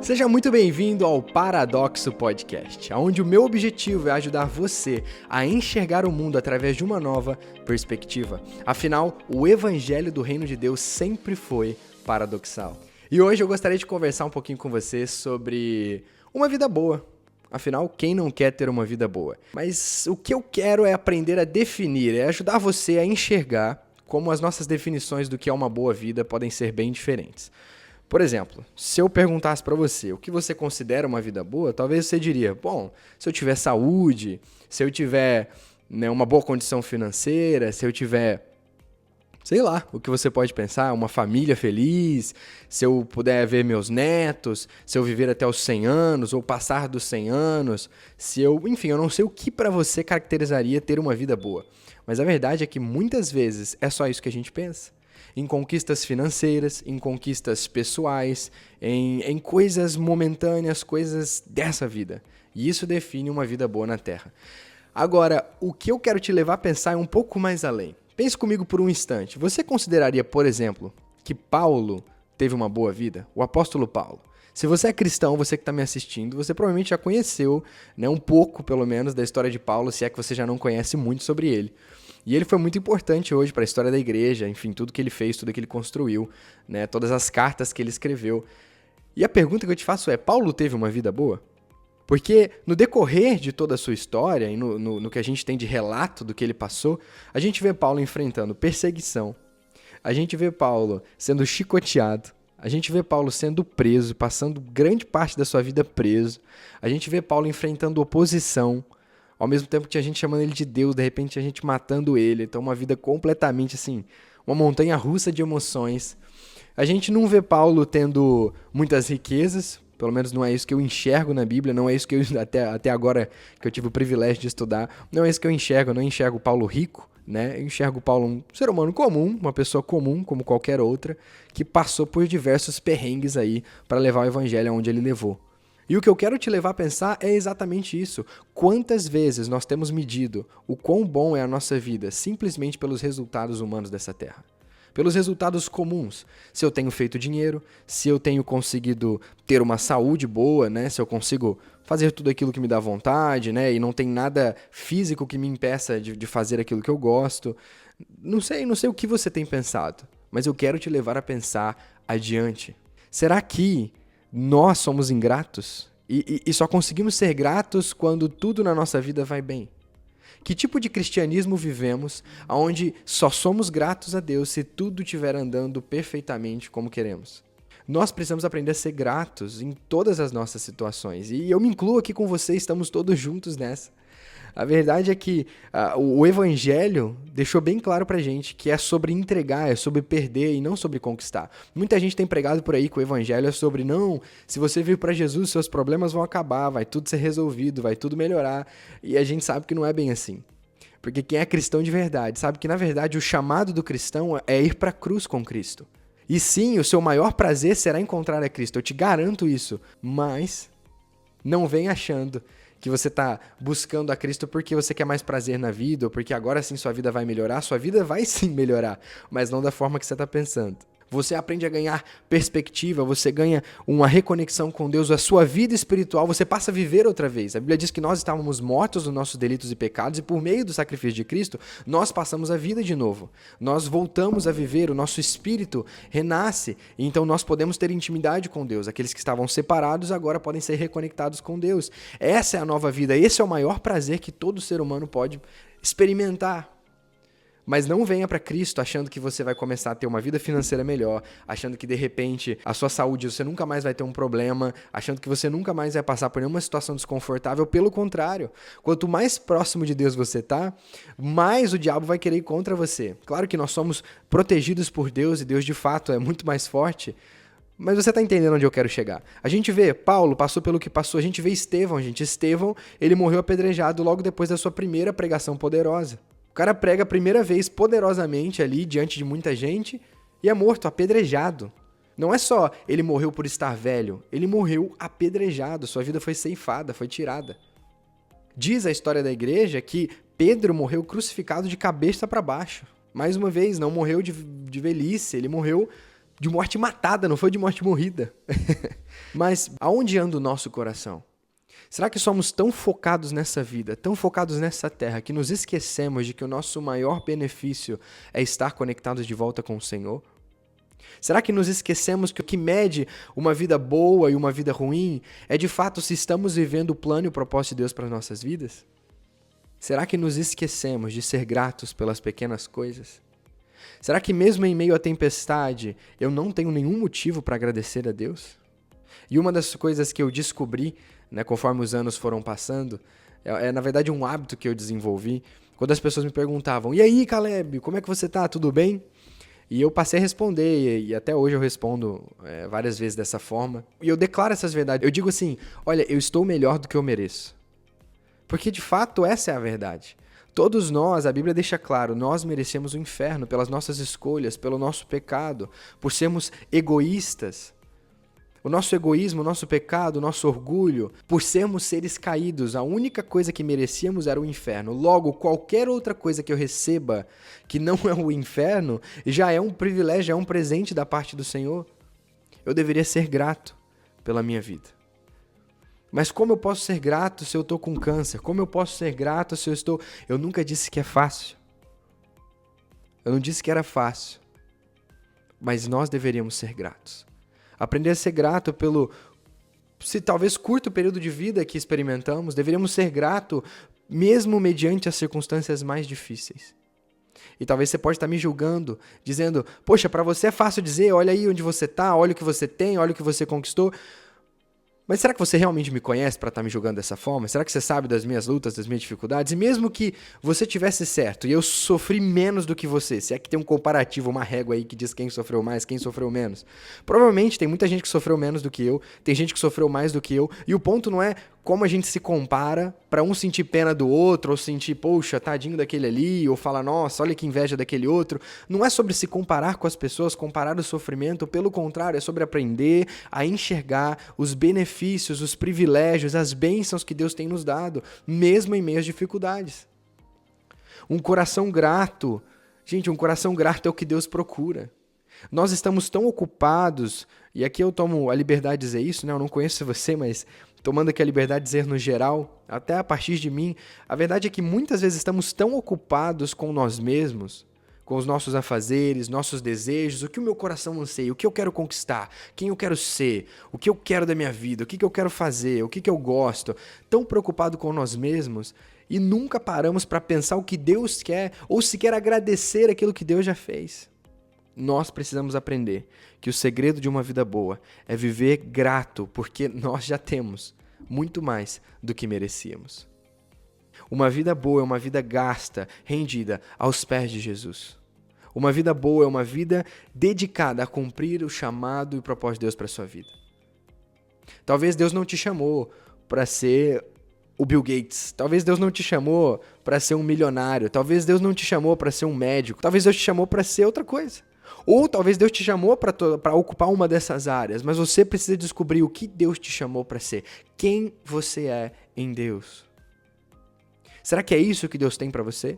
Seja muito bem-vindo ao Paradoxo Podcast, onde o meu objetivo é ajudar você a enxergar o mundo através de uma nova perspectiva. Afinal, o Evangelho do Reino de Deus sempre foi paradoxal. E hoje eu gostaria de conversar um pouquinho com você sobre uma vida boa. Afinal, quem não quer ter uma vida boa? Mas o que eu quero é aprender a definir, é ajudar você a enxergar como as nossas definições do que é uma boa vida podem ser bem diferentes. Por exemplo, se eu perguntasse para você o que você considera uma vida boa, talvez você diria, bom, se eu tiver saúde, se eu tiver uma boa condição financeira, se eu tiver, sei lá, o que você pode pensar, uma família feliz, se eu puder ver meus netos, se eu viver até os 100 anos ou passar dos 100 anos, enfim, eu não sei o que para você caracterizaria ter uma vida boa. Mas a verdade é que muitas vezes é só isso que a gente pensa. Em conquistas financeiras, em conquistas pessoais, em coisas momentâneas, coisas dessa vida. E isso define uma vida boa na Terra. Agora, o que eu quero te levar a pensar é um pouco mais além. Pense comigo por um instante. Você consideraria, por exemplo, que Paulo teve uma boa vida? O apóstolo Paulo. Se você é cristão, você que está me assistindo, você provavelmente já conheceu, um pouco, pelo menos, da história de Paulo, se é que você já não conhece muito sobre ele. E ele foi muito importante hoje para a história da igreja, enfim, tudo que ele fez, tudo que ele construiu, todas as cartas que ele escreveu. E a pergunta que eu te faço é, Paulo teve uma vida boa? Porque no decorrer de toda a sua história e no que a gente tem de relato do que ele passou, a gente vê Paulo enfrentando perseguição, a gente vê Paulo sendo chicoteado, a gente vê Paulo sendo preso, passando grande parte da sua vida preso, a gente vê Paulo enfrentando oposição, ao mesmo tempo que tinha gente chamando ele de Deus, de repente tinha gente matando ele. Então uma vida completamente assim, uma montanha russa de emoções. A gente não vê Paulo tendo muitas riquezas, pelo menos não é isso que eu enxergo na Bíblia, não é isso que eu, até agora que eu tive o privilégio de estudar, não é isso que eu não enxergo Paulo rico, Eu enxergo Paulo um ser humano comum, uma pessoa comum como qualquer outra, que passou por diversos perrengues aí para levar o evangelho aonde ele levou. E o que eu quero te levar a pensar é exatamente isso. Quantas vezes nós temos medido o quão bom é a nossa vida simplesmente pelos resultados humanos dessa terra? Pelos resultados comuns. Se eu tenho feito dinheiro, se eu tenho conseguido ter uma saúde boa, se eu consigo fazer tudo aquilo que me dá vontade, e não tem nada físico que me impeça de fazer aquilo que eu gosto. Não sei o que você tem pensado, mas eu quero te levar a pensar adiante. Será que nós somos ingratos e só conseguimos ser gratos quando tudo na nossa vida vai bem? Que tipo de cristianismo vivemos onde só somos gratos a Deus se tudo estiver andando perfeitamente como queremos? Nós precisamos aprender a ser gratos em todas as nossas situações. E eu me incluo aqui com você, estamos todos juntos nessa. A verdade é que o Evangelho deixou bem claro pra gente que é sobre entregar, é sobre perder e não sobre conquistar. Muita gente tem pregado por aí que o Evangelho é sobre, não, se você vir pra Jesus, seus problemas vão acabar, vai tudo ser resolvido, vai tudo melhorar. E a gente sabe que não é bem assim. Porque quem é cristão de verdade sabe que, na verdade, o chamado do cristão é ir pra cruz com Cristo. E sim, o seu maior prazer será encontrar a Cristo, eu te garanto isso. Mas não vem achando que você está buscando a Cristo porque você quer mais prazer na vida, ou porque agora sim sua vida vai melhorar. Sua vida vai sim melhorar, mas não da forma que você está pensando. Você aprende a ganhar perspectiva, você ganha uma reconexão com Deus, a sua vida espiritual, você passa a viver outra vez. A Bíblia diz que nós estávamos mortos nos nossos delitos e pecados e por meio do sacrifício de Cristo, nós passamos a vida de novo. Nós voltamos a viver, o nosso espírito renasce, e então nós podemos ter intimidade com Deus. Aqueles que estavam separados agora podem ser reconectados com Deus. Essa é a nova vida, esse é o maior prazer que todo ser humano pode experimentar. Mas não venha para Cristo achando que você vai começar a ter uma vida financeira melhor, achando que de repente a sua saúde você nunca mais vai ter um problema, achando que você nunca mais vai passar por nenhuma situação desconfortável. Pelo contrário, quanto mais próximo de Deus você tá, mais o diabo vai querer ir contra você. Claro que nós somos protegidos por Deus e Deus de fato é muito mais forte, mas você tá entendendo onde eu quero chegar. A gente vê, Paulo passou pelo que passou, a gente vê Estevão, Estevão, ele morreu apedrejado logo depois da sua primeira pregação poderosa. O cara prega a primeira vez poderosamente ali, diante de muita gente, e é morto, apedrejado. Não é só ele morreu por estar velho, ele morreu apedrejado, sua vida foi ceifada, foi tirada. Diz a história da igreja que Pedro morreu crucificado de cabeça para baixo. Mais uma vez, não morreu de de velhice, ele morreu de morte matada, não foi de morte morrida. Mas aonde anda o nosso coração? Será que somos tão focados nessa vida, tão focados nessa terra, que nos esquecemos de que o nosso maior benefício é estar conectados de volta com o Senhor? Será que nos esquecemos que o que mede uma vida boa e uma vida ruim é de fato se estamos vivendo o plano e o propósito de Deus para as nossas vidas? Será que nos esquecemos de ser gratos pelas pequenas coisas? Será que mesmo em meio à tempestade eu não tenho nenhum motivo para agradecer a Deus? E uma das coisas que eu descobri, conforme os anos foram passando, na verdade um hábito que eu desenvolvi, quando as pessoas me perguntavam: "E aí, Caleb, como é que você tá? Tudo bem?" E eu passei a responder, e até hoje eu respondo várias vezes dessa forma. E eu declaro essas verdades. Eu digo assim: olha, eu estou melhor do que eu mereço. Porque de fato essa é a verdade. Todos nós, a Bíblia deixa claro, nós merecemos o inferno pelas nossas escolhas, pelo nosso pecado, por sermos egoístas. O nosso egoísmo, o nosso pecado, o nosso orgulho, por sermos seres caídos, a única coisa que merecíamos era o inferno. Logo, qualquer outra coisa que eu receba que não é o inferno, já é um privilégio, já é um presente da parte do Senhor. Eu deveria ser grato pela minha vida. Mas como eu posso ser grato se eu estou com câncer? Como eu posso ser grato se eu estou... Eu nunca disse que é fácil. Eu não disse que era fácil. Mas nós deveríamos ser gratos. Aprender a ser grato pelo, se talvez curto período de vida que experimentamos, deveríamos ser grato mesmo mediante as circunstâncias mais difíceis. E talvez você pode estar me julgando, dizendo: poxa, para você é fácil dizer, olha aí onde você está, olha o que você tem, olha o que você conquistou. Mas será que você realmente me conhece para estar me julgando dessa forma? Será que você sabe das minhas lutas, das minhas dificuldades? E mesmo que você tivesse certo e eu sofri menos do que você, se é que tem um comparativo, uma régua aí que diz quem sofreu mais, quem sofreu menos. Provavelmente tem muita gente que sofreu menos do que eu, tem gente que sofreu mais do que eu, e o ponto não é como a gente se compara para um sentir pena do outro, ou sentir, poxa, tadinho daquele ali, ou falar, nossa, olha que inveja daquele outro. Não é sobre se comparar com as pessoas, comparar o sofrimento, pelo contrário, é sobre aprender a enxergar os benefícios, os privilégios, as bênçãos que Deus tem nos dado, mesmo em meio às dificuldades. Um coração grato, gente, um coração grato é o que Deus procura. Nós estamos tão ocupados, e aqui eu tomo a liberdade de dizer isso, eu não conheço você, mas tomando aqui a liberdade de dizer no geral, até a partir de mim, a verdade é que muitas vezes estamos tão ocupados com nós mesmos, com os nossos afazeres, nossos desejos, o que o meu coração anseia, o que eu quero conquistar, quem eu quero ser, o que eu quero da minha vida, o que eu quero fazer, o que eu gosto, tão preocupado com nós mesmos, e nunca paramos para pensar o que Deus quer, ou sequer agradecer aquilo que Deus já fez. Nós precisamos aprender que o segredo de uma vida boa é viver grato, porque nós já temos muito mais do que merecíamos. Uma vida boa é uma vida gasta, rendida aos pés de Jesus. Uma vida boa é uma vida dedicada a cumprir o chamado e o propósito de Deus para a sua vida. Talvez Deus não te chamou para ser o Bill Gates. Talvez Deus não te chamou para ser um milionário. Talvez Deus não te chamou para ser um médico. Talvez Deus te chamou para ser outra coisa. Ou talvez Deus te chamou para ocupar uma dessas áreas, mas você precisa descobrir o que Deus te chamou para ser. Quem você é em Deus. Será que é isso que Deus tem para você?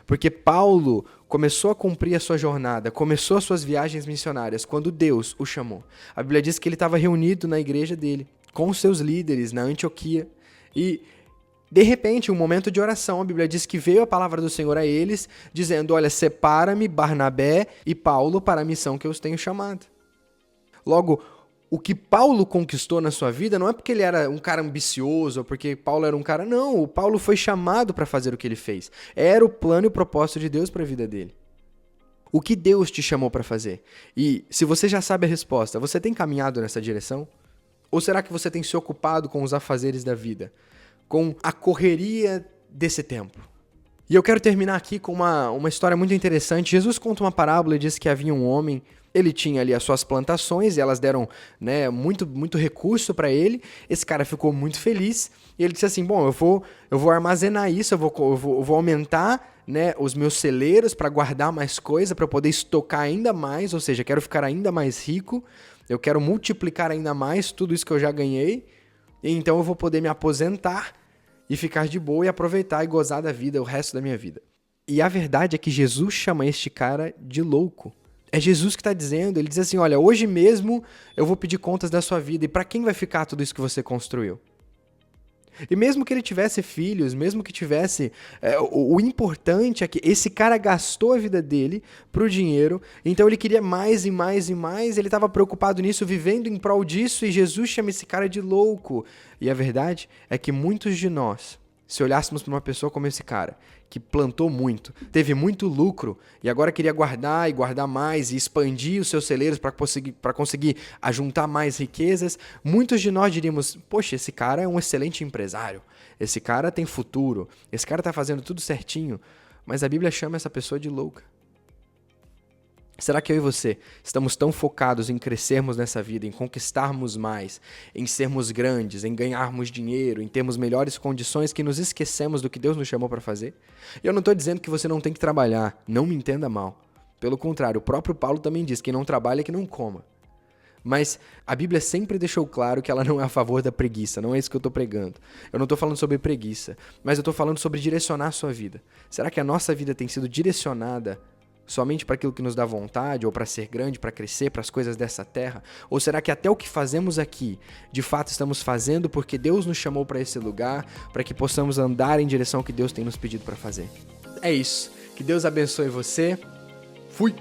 Porque Paulo começou a cumprir a sua jornada, começou as suas viagens missionárias quando Deus o chamou. A Bíblia diz que ele estava reunido na igreja dele, com os seus líderes na Antioquia, e de repente, um momento de oração, a Bíblia diz que veio a palavra do Senhor a eles, dizendo: olha, separa-me Barnabé e Paulo para a missão que eu os tenho chamado. Logo, o que Paulo conquistou na sua vida não é porque ele era um cara ambicioso, ou porque Paulo era um cara... Não, o Paulo foi chamado para fazer o que ele fez. Era o plano e o propósito de Deus para a vida dele. O que Deus te chamou para fazer? E se você já sabe a resposta, você tem caminhado nessa direção? Ou será que você tem se ocupado com os afazeres da vida? Com a correria desse tempo? E eu quero terminar aqui com uma história muito interessante. Jesus conta uma parábola e diz que havia um homem, ele tinha ali as suas plantações e elas deram muito recurso para ele. Esse cara ficou muito feliz e ele disse assim: bom, eu vou armazenar isso, eu vou aumentar os meus celeiros para guardar mais coisa, para poder estocar ainda mais, ou seja, quero ficar ainda mais rico, eu quero multiplicar ainda mais tudo isso que eu já ganhei, e então eu vou poder me aposentar e ficar de boa e aproveitar e gozar da vida o resto da minha vida. E a verdade é que Jesus chama este cara de louco. É Jesus que está dizendo, ele diz assim, olha, hoje mesmo eu vou pedir contas da sua vida, e para quem vai ficar tudo isso que você construiu? E mesmo que ele tivesse filhos, mesmo que tivesse... o importante é que esse cara gastou a vida dele pro dinheiro, então ele queria mais e mais e mais, ele estava preocupado nisso, vivendo em prol disso, e Jesus chama esse cara de louco. E a verdade é que muitos de nós, se olhássemos para uma pessoa como esse cara, que plantou muito, teve muito lucro e agora queria guardar e guardar mais e expandir os seus celeiros para conseguir ajuntar mais riquezas, muitos de nós diríamos, poxa, esse cara é um excelente empresário, esse cara tem futuro, esse cara está fazendo tudo certinho, mas a Bíblia chama essa pessoa de louca. Será que eu e você estamos tão focados em crescermos nessa vida, em conquistarmos mais, em sermos grandes, em ganharmos dinheiro, em termos melhores condições, que nos esquecemos do que Deus nos chamou para fazer? E eu não estou dizendo que você não tem que trabalhar, não me entenda mal. Pelo contrário, o próprio Paulo também diz que quem não trabalha é que não coma. Mas a Bíblia sempre deixou claro que ela não é a favor da preguiça, não é isso que eu estou pregando. Eu não estou falando sobre preguiça, mas eu estou falando sobre direcionar a sua vida. Será que a nossa vida tem sido direcionada somente para aquilo que nos dá vontade, ou para ser grande, para crescer, para as coisas dessa terra? Ou será que até o que fazemos aqui, de fato estamos fazendo porque Deus nos chamou para esse lugar, para que possamos andar em direção ao que Deus tem nos pedido para fazer? É isso. Que Deus abençoe você. Fui!